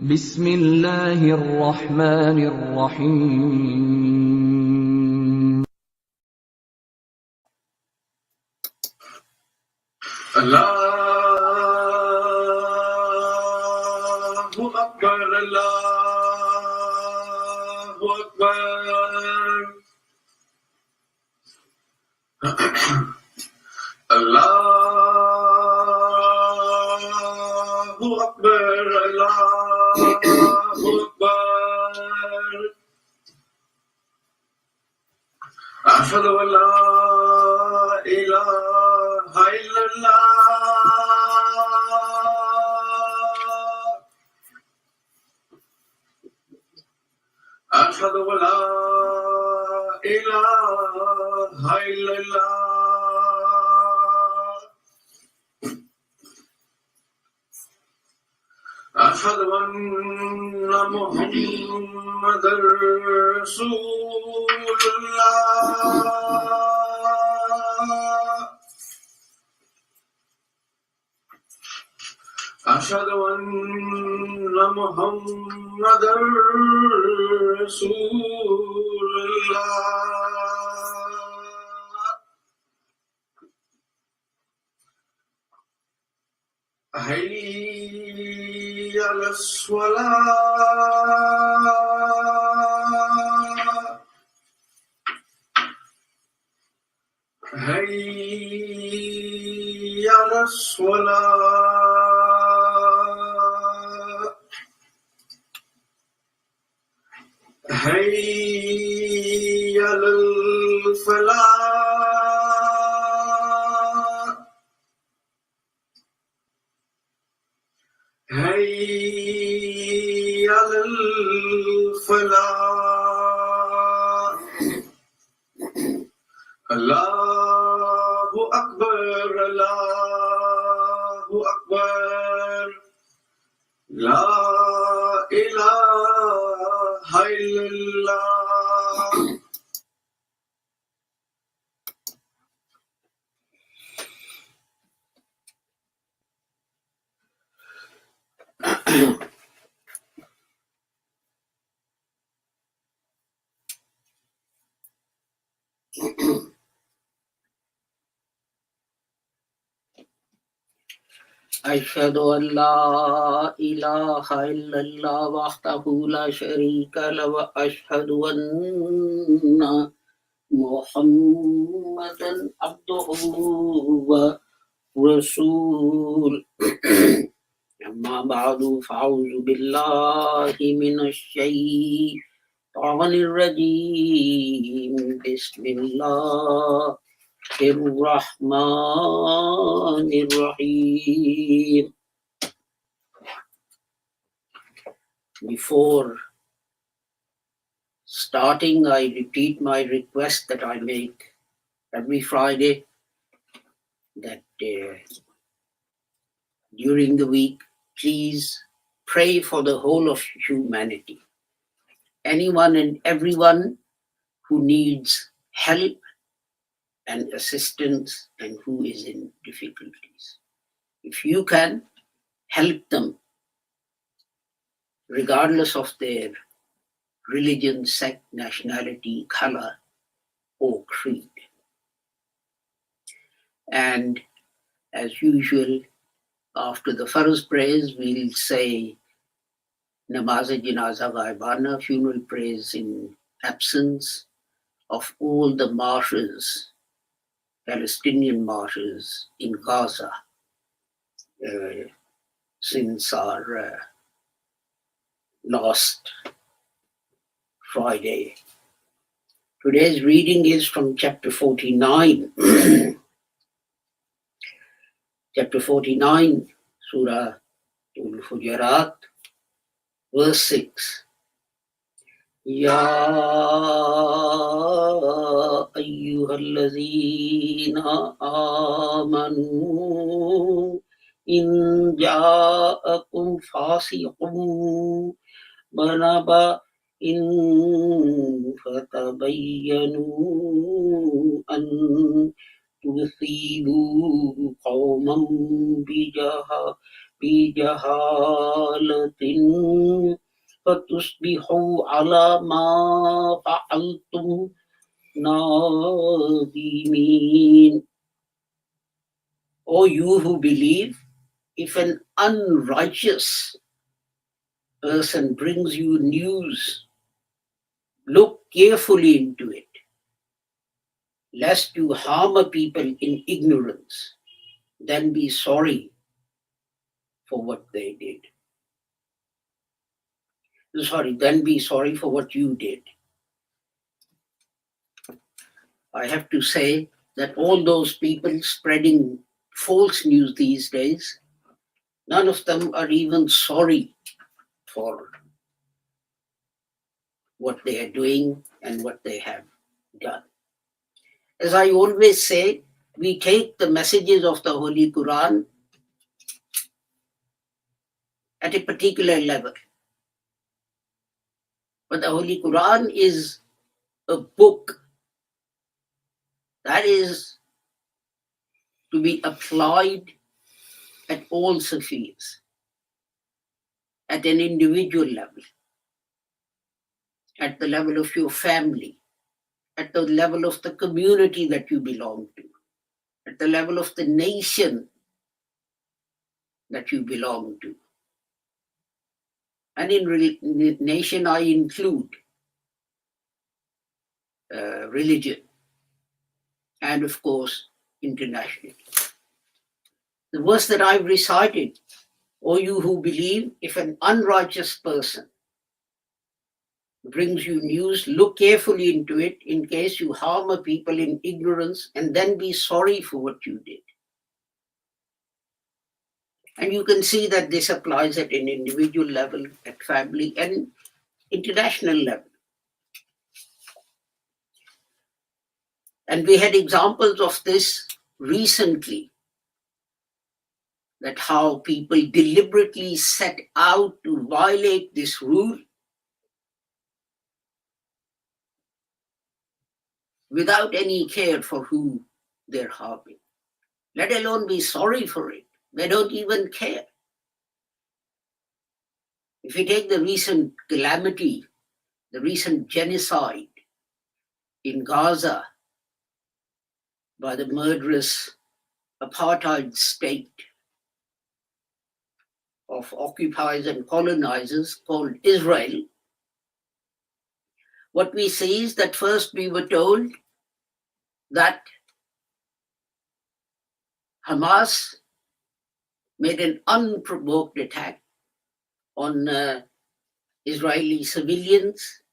बिस्मिल्लाहिर रहमानिर रहीम। अल्लाहु अकबर, अल्लाहु अकबर, अल्लाहु अकबर, अल्लाहु अकबर। अशहदु अल्ला इलाहा इल्लल्लाह, अशहदु अल्ला इलाहा इल्लल्लाह, अशहदु अन्ना मुहम्मदर रसूलुल्लाह, अशहदु अन्ना मुहम्मदर रसूलुल्लाह। hayya alas salah, hayya alas salah, hayya alal falah, hayya alal falah. Allahu akbar, Allahu akbar, la ilaha illallah. अशहदु Allah इलाहा इल्लल्लाह वहदहु ला शरीका लहु व अशहदु अन्ना मुहम्मदन अब्दुहु व रसूल। अम्मा बअदु फअऊज़ु बिल्लाहि मिनश शैतानिर रजीम। बिस्मिल्लाहिर्रहमानिर्रहीम। Before starting, I repeat my request that I make every Friday, that during the week, please pray for the whole of humanity. Anyone and everyone who needs help and assistance and who is in difficulties. If you can help them, regardless of their religion, sect, nationality, color, or creed. And as usual, after the Farz prayers, we'll say Namaz-e-Janaza Ghaibana, funeral prayers in absence of all the martyrs, Palestinian martyrs in Gaza, since our last Friday. Today's reading is from chapter 49. Chapter 49, Surah Al-Hujurat, verse 6. Ya ayyuhallazina amanu in ja'akum fasiqun banaba in fatabayyanu an tusibu qawman بجهالة فتصبحوا على ما فعلتم نادمين. O you who believe, if an unrighteous person brings you news, look carefully into it, lest you harm a people in ignorance, then be sorry for what they did. Then be sorry for what you did. I have to say that all those people spreading false news these days, none of them are even sorry for what they are doing and what they have done. As I always say, we take the messages of the Holy Quran at a particular level. But the Holy Quran is a book that is to be applied at all spheres, at an individual level, at the level of your family, at the level of the community that you belong to, at the level of the nation that you belong to. And in nation, I include religion and, of course, internationally. The verse that I've recited, O you who believe, if an unrighteous person brings you news, look carefully into it in case you harm a people in ignorance, and then be sorry for what you did. And you can see that this applies at an individual level, at family, and international level. And we had examples of this recently, that how people deliberately set out to violate this rule without any care for who they're harming, let alone be sorry for it. They don't even care. If you take the recent calamity, the recent genocide in Gaza by the murderous apartheid state of occupiers and colonizers called Israel, what we see is that first we were told that Hamas made an unprovoked attack on Israeli civilians,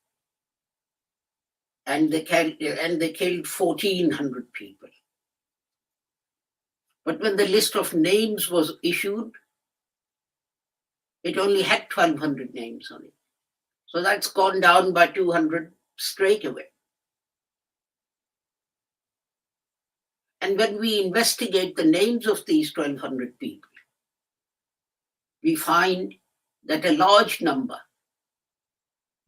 and they killed 1,400 people. But when the list of names was issued, it only had 1,200 names on it. So that's gone down by 200 straight away. And when we investigate the names of these 1,200 people, we find that a large number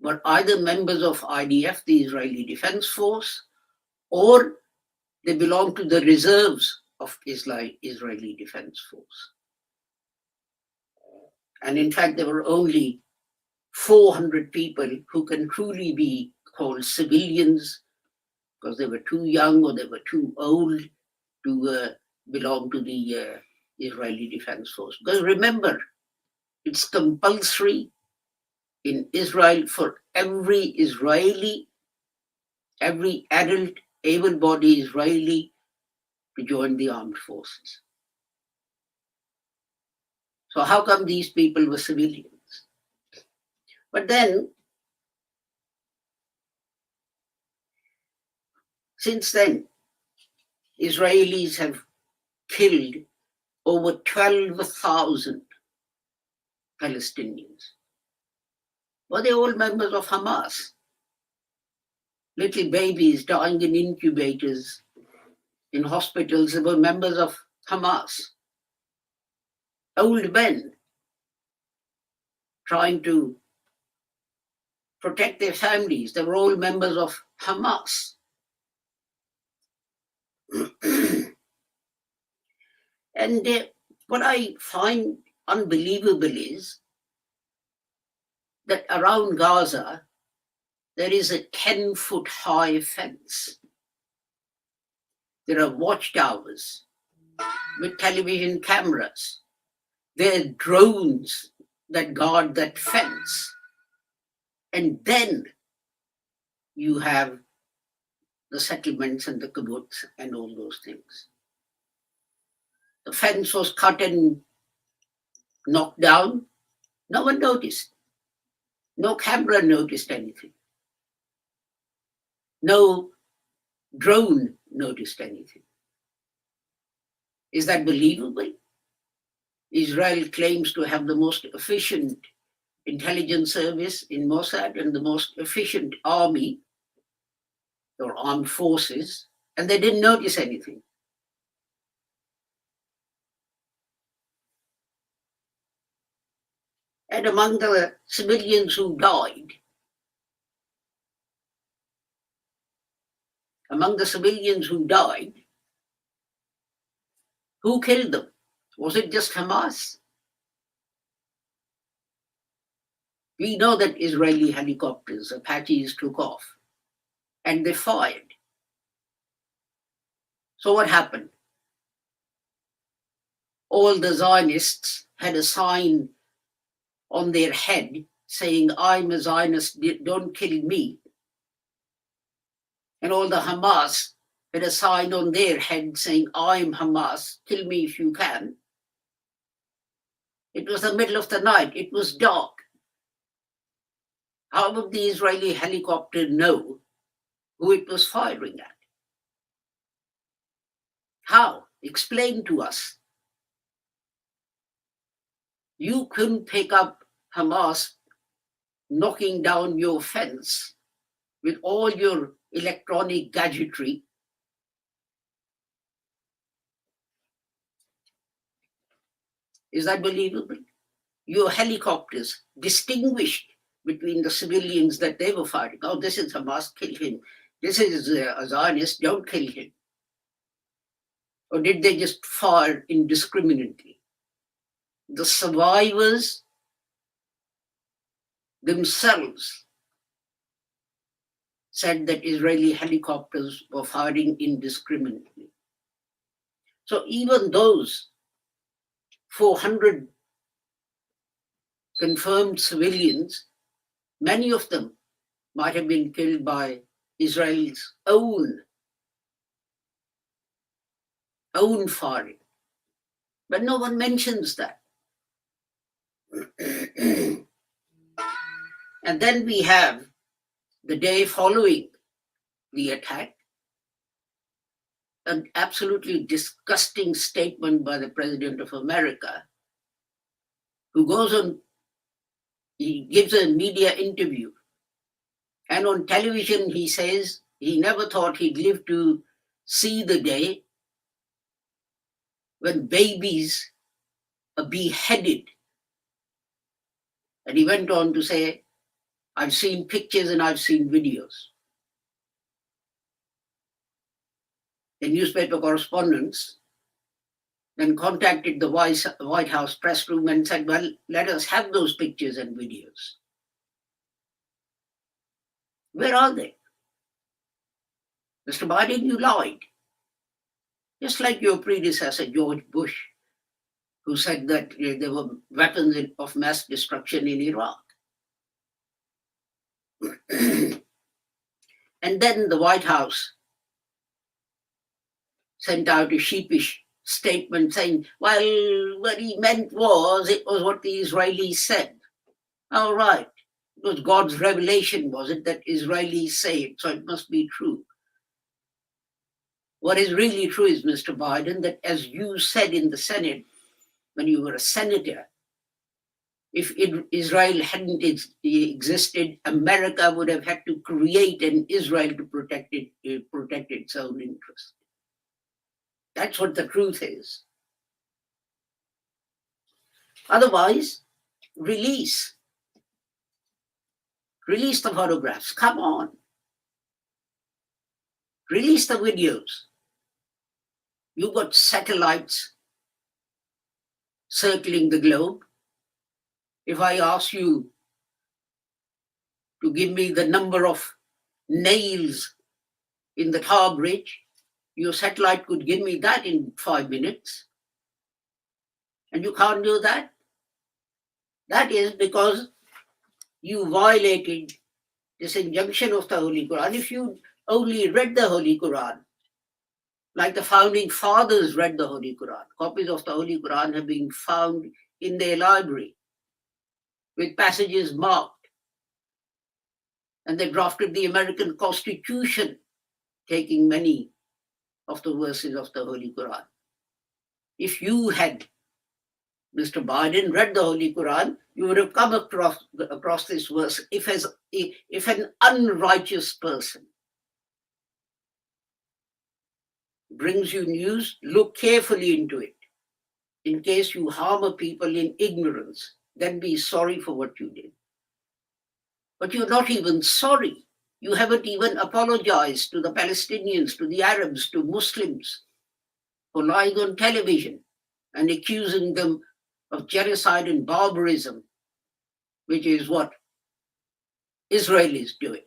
were either members of IDF, the Israeli Defense Force, or they belonged to the reserves of Israeli Defense Force. And in fact, there were only 400 people who can truly be called civilians because they were too young or they were too old to belong to the Israeli Defense Force. Because remember, it's compulsory in Israel for every Israeli, every adult, able-bodied Israeli to join the armed forces. So how come these people were civilians? But then, since then, Israelis have killed over 12,000 Palestinians. Were they all members of Hamas? Little babies dying in incubators, in hospitals, they were members of Hamas. Old men trying to protect their families, they were all members of Hamas. And what I find unbelievable is that around Gaza, there is a 10-foot high fence. There are watchtowers with television cameras. There are drones that guard that fence. And then you have the settlements and the kibbutz and all those things. The fence was cut and knocked down. No one noticed. No camera noticed anything. No drone noticed anything. Is that believable? Israel claims to have the most efficient intelligence service in Mossad and the most efficient army or armed forces, and they didn't notice anything. And among the civilians who died, who killed them? Was it just Hamas? We know that Israeli helicopters, Apaches, took off and they fired. So what happened? All the Zionists had a sign on their head saying, "I'm a Zionist, don't kill me." And all the Hamas had a sign on their head saying, "I'm Hamas, kill me if you can." It was the middle of the night, it was dark. How would the Israeli helicopter know who it was firing at? How? Explain to us. You couldn't pick up Hamas knocking down your fence with all your electronic gadgetry. Is that believable? Your helicopters distinguished between the civilians that they were fighting. Oh, this is Hamas, kill him. This is a Zionist, don't kill him. Or did they just fire indiscriminately? The survivors themselves said that Israeli helicopters were firing indiscriminately. So even those 400 confirmed civilians, many of them might have been killed by Israel's own firing. But no one mentions that. And then we have the day following the attack, an absolutely disgusting statement by the President of America, who goes on, he gives a media interview, and on television he says he never thought he'd live to see the day when babies are beheaded. And he went on to say, "I've seen pictures and I've seen videos." The newspaper correspondents then contacted the White House press room and said, "Well, let us have those pictures and videos." Where are they? Mr. Biden, you lied. Just like your predecessor, George Bush, who said that there were weapons of mass destruction in Iraq. And then the White House sent out a sheepish statement saying, well, what he meant was, it was what the Israelis said. All right. It was God's revelation, was it, that Israelis say it, so it must be true. What is really true is, Mr. Biden, that as you said in the Senate, when you were a senator, if Israel hadn't existed, America would have had to create an Israel to protect its own interest. That's what the truth is. Otherwise, release the photographs. Come on. Release the videos. You've got satellites circling the globe. If I ask you to give me the number of nails in the Tower Bridge, your satellite could give me that in 5 minutes. And you can't do that. That is because you violated this injunction of the Holy Quran. If you only read the Holy Quran, like the founding fathers read the Holy Quran, copies of the Holy Quran have been found in their library with passages marked. And they drafted the American Constitution, taking many of the verses of the Holy Quran. If you had, Mr. Biden, read the Holy Quran, you would have come across this verse. If an unrighteous person brings you news, look carefully into it. In case you harm a people in ignorance, then be sorry for what you did. But you're not even sorry. You haven't even apologized to the Palestinians, to the Arabs, to Muslims for lying on television and accusing them of genocide and barbarism, which is what Israel is doing.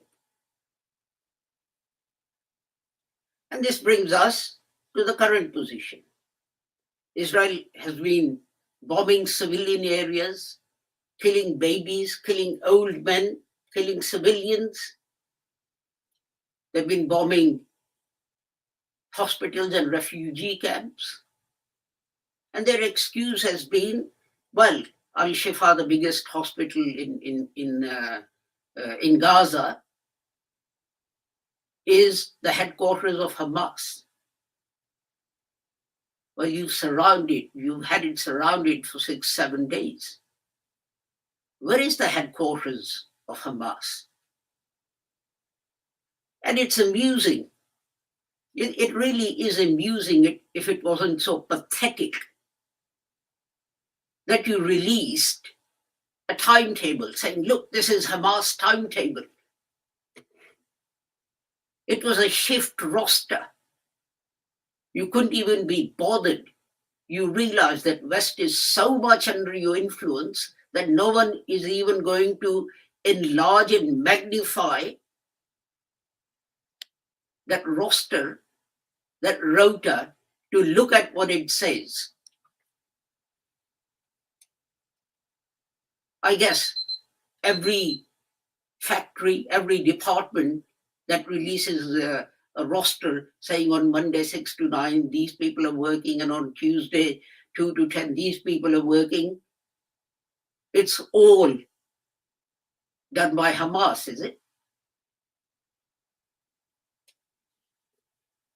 And this brings us to the current position. Israel has been bombing civilian areas, killing babies, killing old men, killing civilians. They've been bombing hospitals and refugee camps. And their excuse has been, well, Al-Shifa, the biggest hospital in Gaza, is the headquarters of Hamas. Well, you've had it surrounded for 6-7 days. Where is the headquarters of Hamas? And it's amusing. It really is amusing if it wasn't so pathetic that you released a timetable saying, look, this is Hamas timetable. It was a shift roster. You couldn't even be bothered. You realize that West is so much under your influence that no one is even going to enlarge and magnify that roster, that rota, to look at what it says. I guess every factory, every department that releases a roster saying on Monday 6 to 9, these people are working, and on Tuesday 2 to 10, these people are working. It's all done by Hamas, is it?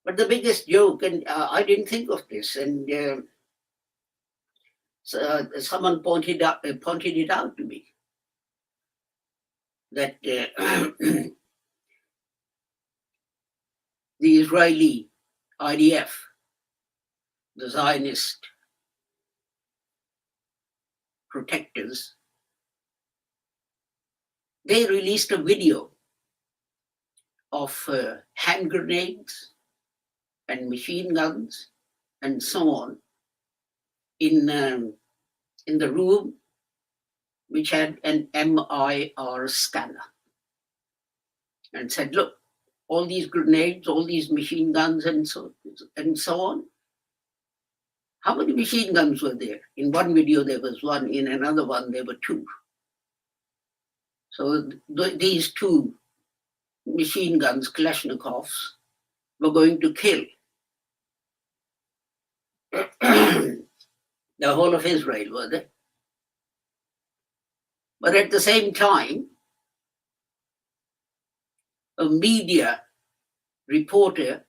But the biggest joke, and I didn't think of this, and someone pointed it out to me, that the Israeli IDF, the Zionist protectors, they released a video of hand grenades and machine guns and so on in the room, which had an MIR scanner, and said, look, all these grenades, all these machine guns and so on. How many machine guns were there? In one video there was one, in another one there were two. So these two machine guns, Kalashnikovs, were going to kill the whole of Israel, were they? But at the same time, a media reporter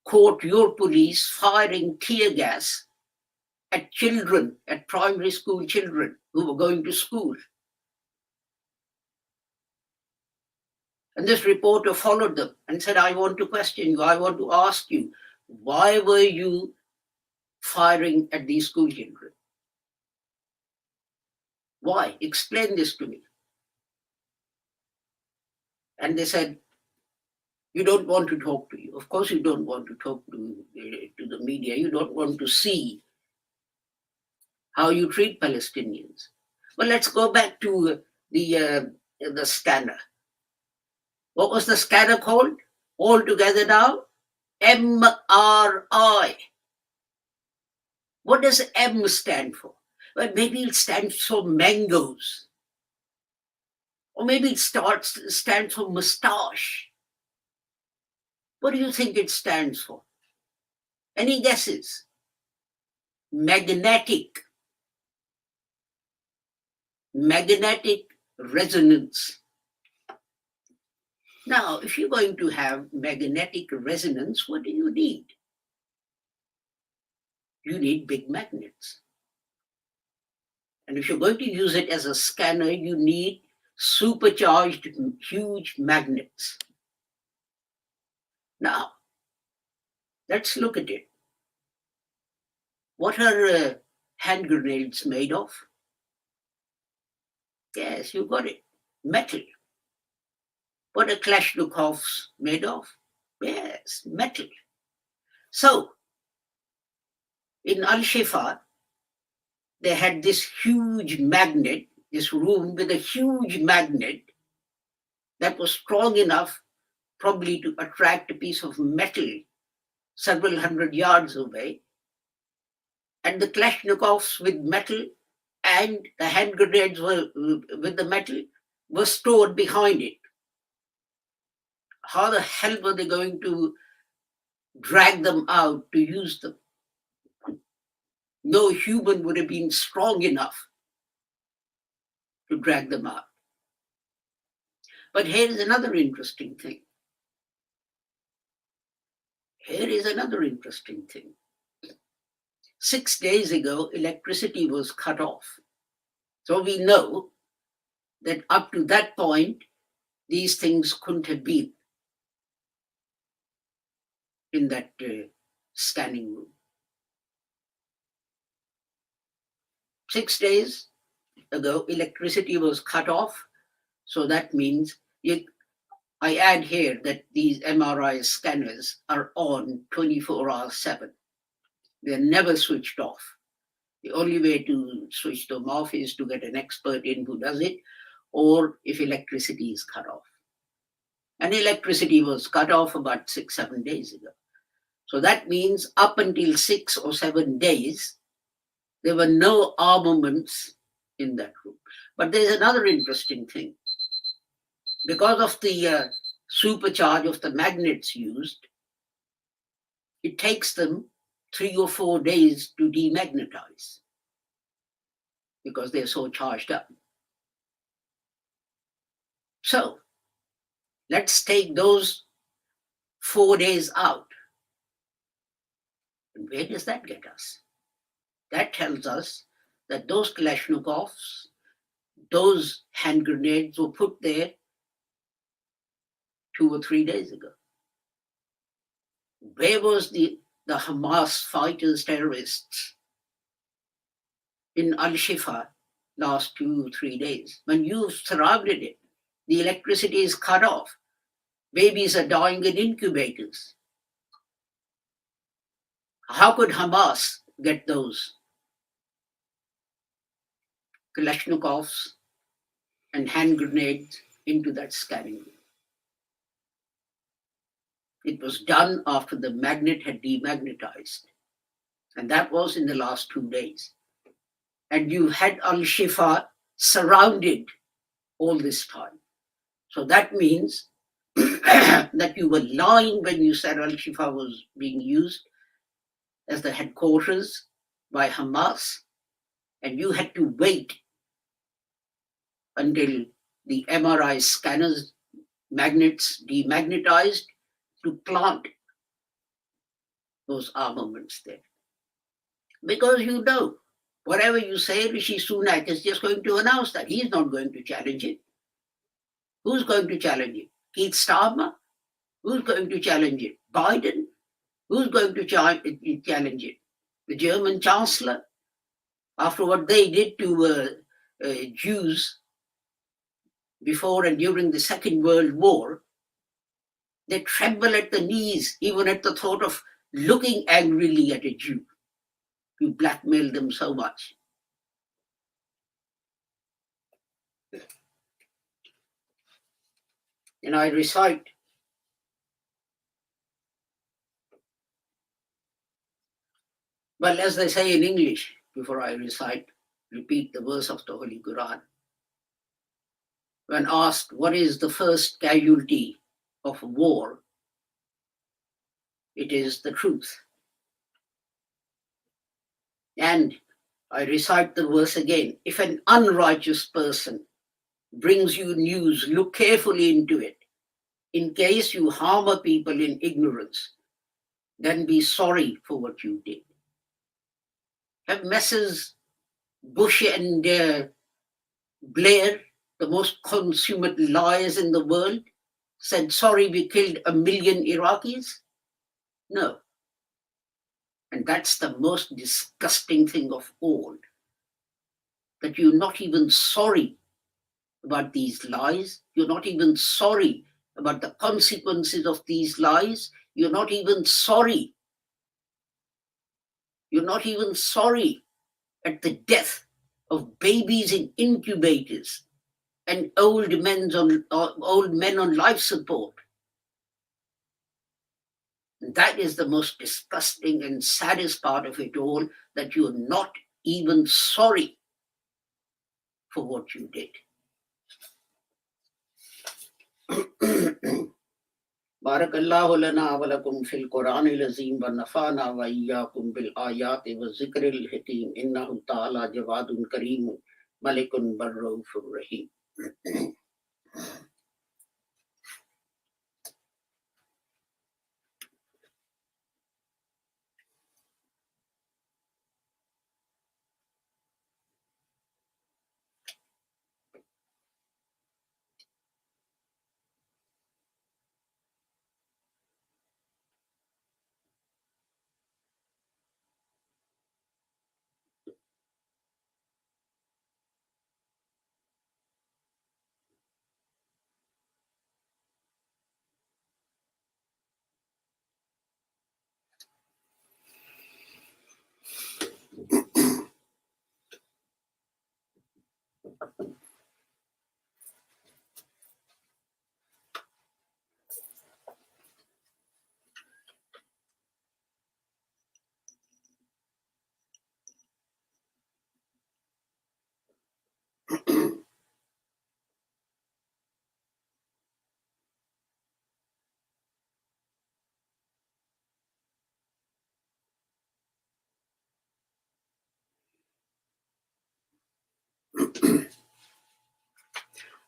caught your police firing tear gas at children, at primary school children who were going to school. And this reporter followed them and said, I want to question you, I want to ask you, why were you firing at these school children? Why? Explain this to me. And they said, you don't want to talk to you. Of course you don't want to talk to the media. You don't want to see how you treat Palestinians. Well, let's go back to the scanner. What was the scanner called? All together now? MRI. What does M stand for? Well, maybe it stands for mangoes. Or maybe it stands for moustache. What do you think it stands for? Any guesses? Magnetic resonance. Now, if you're going to have magnetic resonance, what do you need? You need big magnets. And if you're going to use it as a scanner, you need supercharged huge magnets. Now, let's look at it. What are hand grenades made of? Yes, you got it. Metal. What are Kalashnikovs made of? Yes, metal. So, in Al-Shifa, they had this huge magnet, this room with a huge magnet that was strong enough probably to attract a piece of metal several hundred yards away. And the Kalashnikovs with metal and the hand grenades with the metal were stored behind it. How the hell were they going to drag them out to use them? No human would have been strong enough to drag them out. But here is another interesting thing. 6 days ago, electricity was cut off. So we know that up to that point, these things couldn't have been in that scanning room. 6 days ago, electricity was cut off. So that means I add here that these MRI scanners are on 24 hours 7. They're never switched off. The only way to switch them off is to get an expert in who does it, or if electricity is cut off. And electricity was cut off about 6-7 days ago. So that means up until 6 or 7 days, there were no armaments in that room. But there's another interesting thing. Because of the supercharge of the magnets used, it takes them 3 or 4 days to demagnetize because they're so charged up. So let's take those 4 days out. And where does that get us? That tells us that those Kalashnikovs, those hand grenades were put there 2 or 3 days ago. Where was the Hamas fighters, terrorists in Al-Shifa last 2 or 3 days? When you've surrounded it, the electricity is cut off. Babies are dying in incubators. How could Hamas get those Kalashnikovs and hand grenades into that scanning room? It was done after the magnet had demagnetized. And that was in the last 2 days. And you had Al-Shifa surrounded all this time. So that means that you were lying when you said Al-Shifa was being used as the headquarters by Hamas. And you had to wait until the MRI scanners, magnets demagnetized to plant those armaments there. Because you know, whatever you say, Rishi Sunak is just going to announce that. He's not going to challenge it. Who's going to challenge it? Keith Starmer? Who's going to challenge it? Biden? Who's going to challenge it? The German Chancellor? After what they did to Jews before and during the Second World War, they tremble at the knees, even at the thought of looking angrily at a Jew. You blackmail them so much. And I recite, well, as they say in English, before I recite, repeat the verse of the Holy Quran. When asked what is the first casualty of war, it is the truth. And I recite the verse again. If an unrighteous person brings you news, look carefully into it. In case you harbor people in ignorance, then be sorry for what you did. Have Messrs. Bush and Blair, the most consummate liars in the world, said, sorry, we killed 1 million Iraqis? No. And that's the most disgusting thing of all, that you're not even sorry about these lies. You're not even sorry about the consequences of these lies. You're not even sorry. You're not even sorry at the death of babies in incubators and old men on life support. That is the most disgusting and saddest part of it all, that you're not even sorry for what you did. Barakallahu lana wa lakum fil Quranil Azim wa nafana wa iyyakum bil ayati wa zikril hakim innahu ta'ala jawadun kareem malikun barraufur rahim.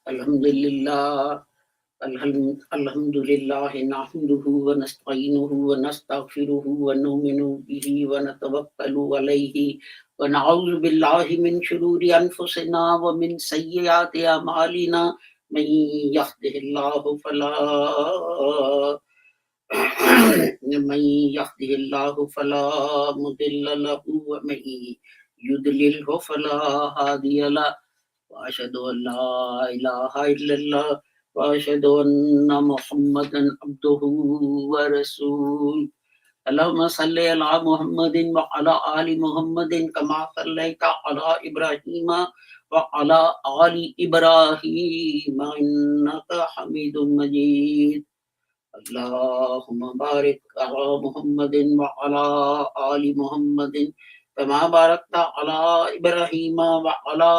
Alhamdulillah. Alhamdulillah nahmaduhu wa nasta'inuhu wa nastaghfiruhu wa nu'minu bihi wa natawakkalu alayhi wa na'udhu billahi min shururi anfusina wa min sayyiati a'malina man yahdihillahu fala mudilla lahu wa man yudlilhu fala hadiya lahu wa ashhadu an la ilaha illallah وأشهد أن محمدا عبده ورسوله اللهم صل على محمد وعلى آل محمد كما صليت على إبراهيم وعلى آل إبراهيم إنك حميد مجيد اللهم بارك على محمد وعلى آل محمد كما باركت على إبراهيم وعلى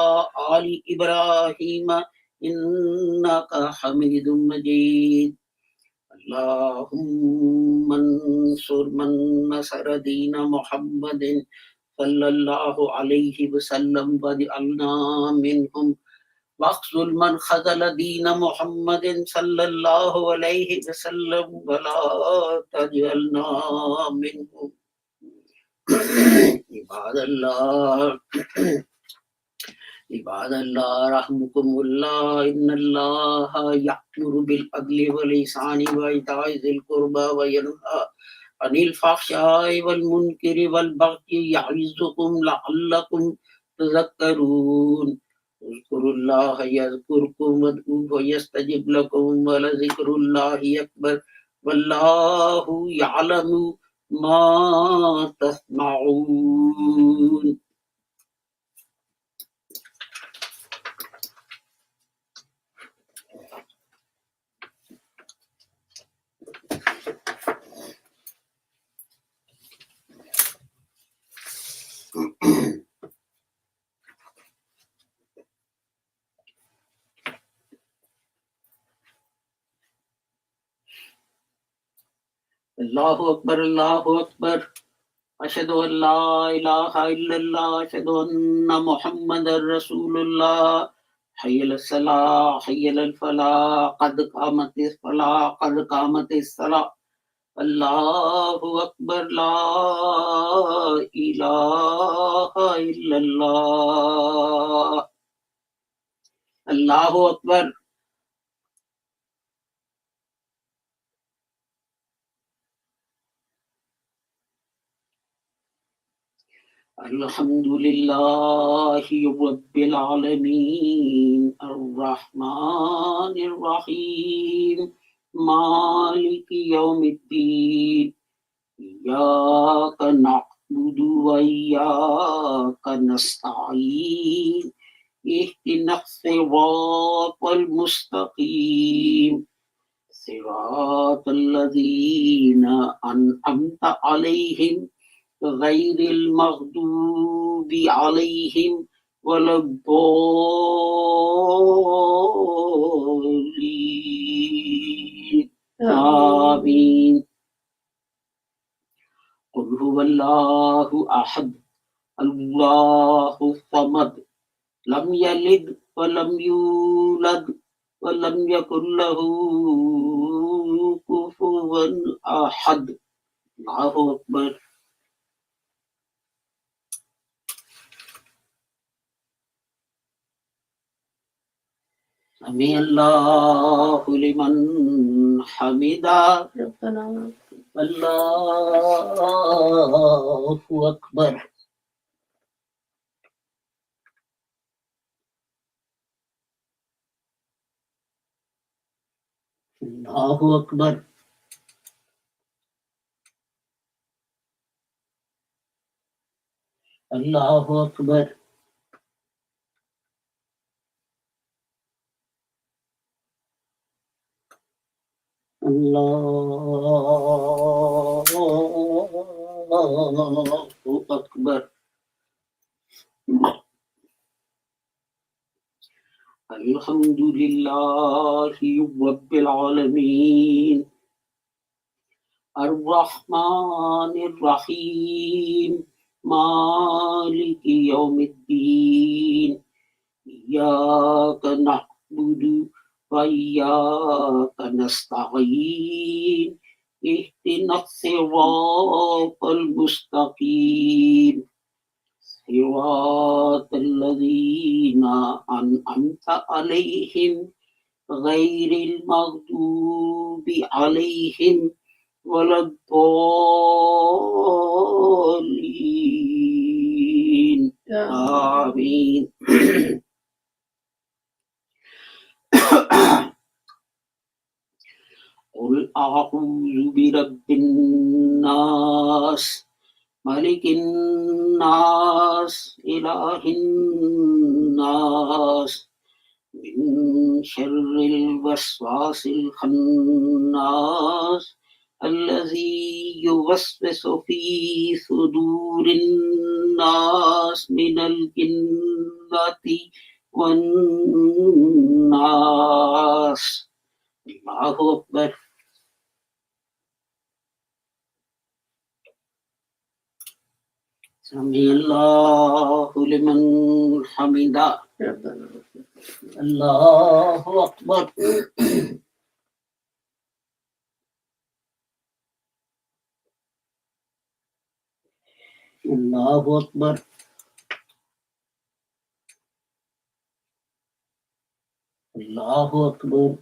آل إبراهيم إنك حميد مجيد اللهم انصر من نصر دين محمد صلى الله عليه وسلم واجعلنا منهم واخذل من خذل دين محمد صلى الله عليه وسلم ولا تجعلنا منهم عباد الله رحمكم الله إن الله يأمر بالعدل والإحسان وإيتاء ذي القربى وينهى عن الفحشاء والمنكر والبغي يعظكم لعلكم تذكرون اذكروا الله يذكركم وادعوه يستجب لكم ولذكر الله أكبر والله يعلم ما تصنعون. Allahu Akbar, Allahu Akbar. Ashhadu an la ilaha illallah, ashhadu anna Muhammadar Rasulullah. Hayya ala salah, hayya ala falah, qad qamatis falah, qad qamatis salah. Allahu Akbar, la ilaha illallah. Allahu Akbar. Alhamdulillahi Rabbil Alameen, Ar-Rahmanir Rahim, Maliki Yawmiddin, Iyyaka na'budu wa iyyaka nasta'in, Ihdinas siratal mustaqim, Siratal ladzina an'amta 'alaihim غير المغضوب عليهم ولا الضالين آمين قل هو الله أحد الله الصمد لم يلد ولم يولد ولم يكن له كفوا أحد الله أكبر سمع الله لمن حمده ربنا الله أكبر الله أكبر الله أكبر الله أكبر الحمد لله رب العالمين الرحمن الرحيم مالك يوم الدين إياك نعبد وإياك نستعين اهدنا الصراط المستقيم صراط الذين أنعمت عليهم غير المغضوب عليهم ولا الضالين آمين قل أعوذ برب الناس ملك الناس إله الناس من شر الوسواس الخناس الذي يوسوس في صدور الناس من الجنة والناس الله أكبر سمع الله لمن حمده الله أكبر الله أكبر الله أكبر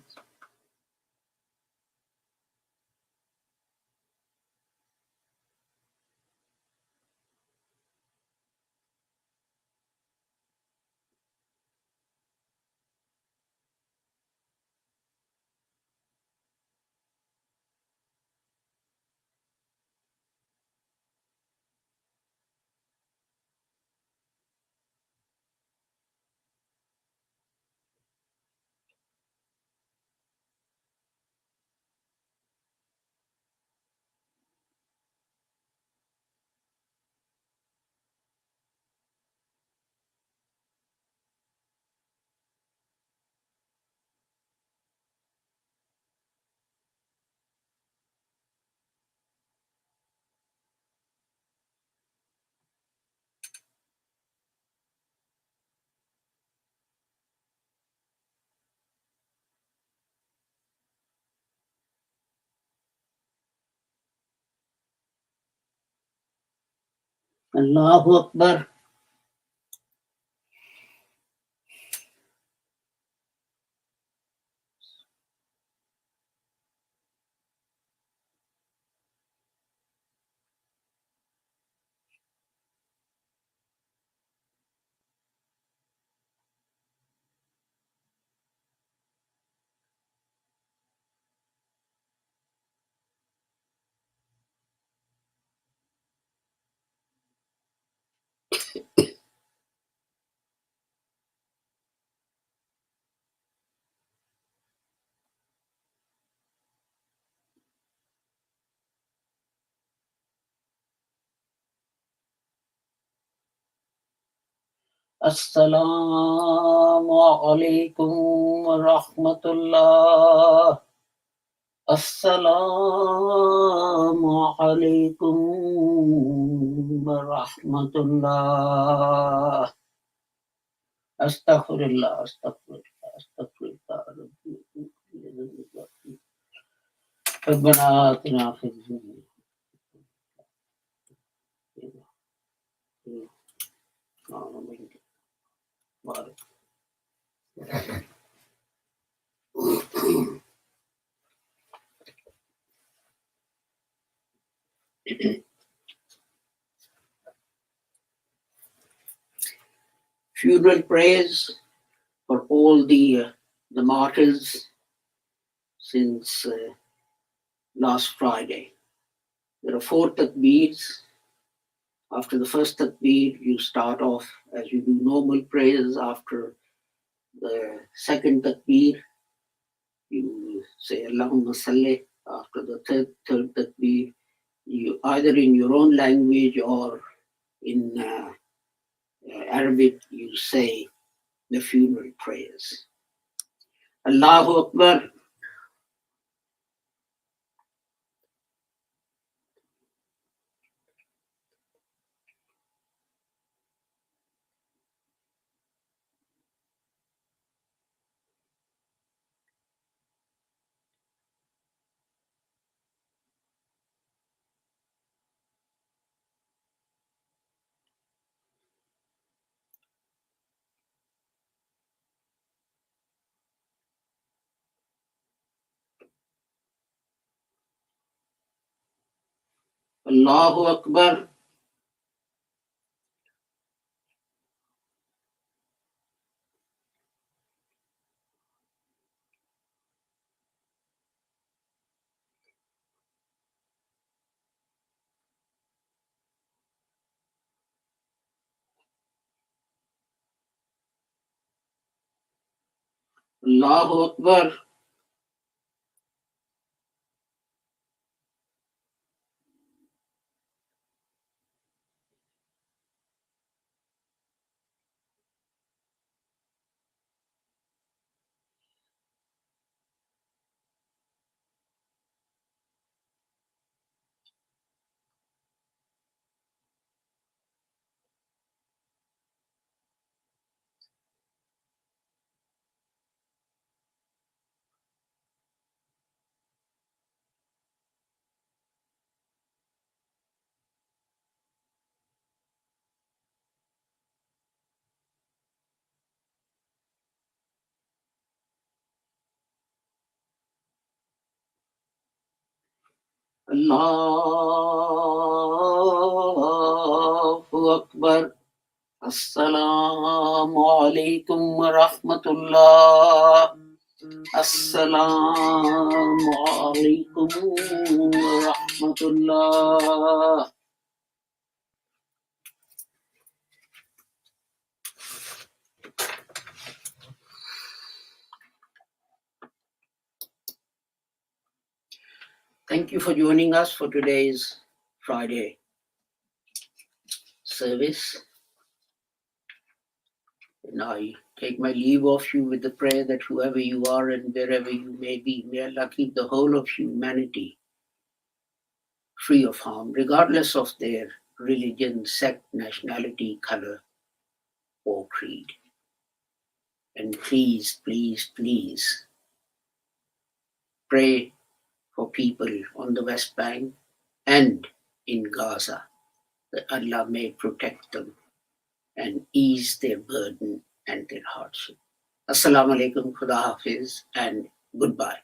Allahu Akbar. Assalamu alaikum wa rahmatullah. Assalamu alaikum wa rahmatullah. Astaghfirullah, astaghfirullah, astaghfirullah. ربنا آتنا في الدنيا funeral prayers for all the martyrs since last Friday. There are 4 takbeers. After the first takbeer, you start off as you do normal prayers. After the second takbeer, you say Allahumma salli. After the third takbeer, you either in your own language or in Arabic, you say the funeral prayers. Allahu Akbar. Allahu Akbar. Allahu Akbar. Allahu Akbar. Assalamu alaikum wa rahmatullah. Assalamu alaikum wa rahmatullah. Thank you for joining us for today's Friday service. And I take my leave of you with the prayer that whoever you are and wherever you may be, may Allah keep the whole of humanity free of harm, regardless of their religion, sect, nationality, color, or creed. And please, please, please pray for people on the West Bank and in Gaza. that Allah may protect them and ease their burden and their hardship. Assalamu alaikum, Khuda Hafiz, and goodbye.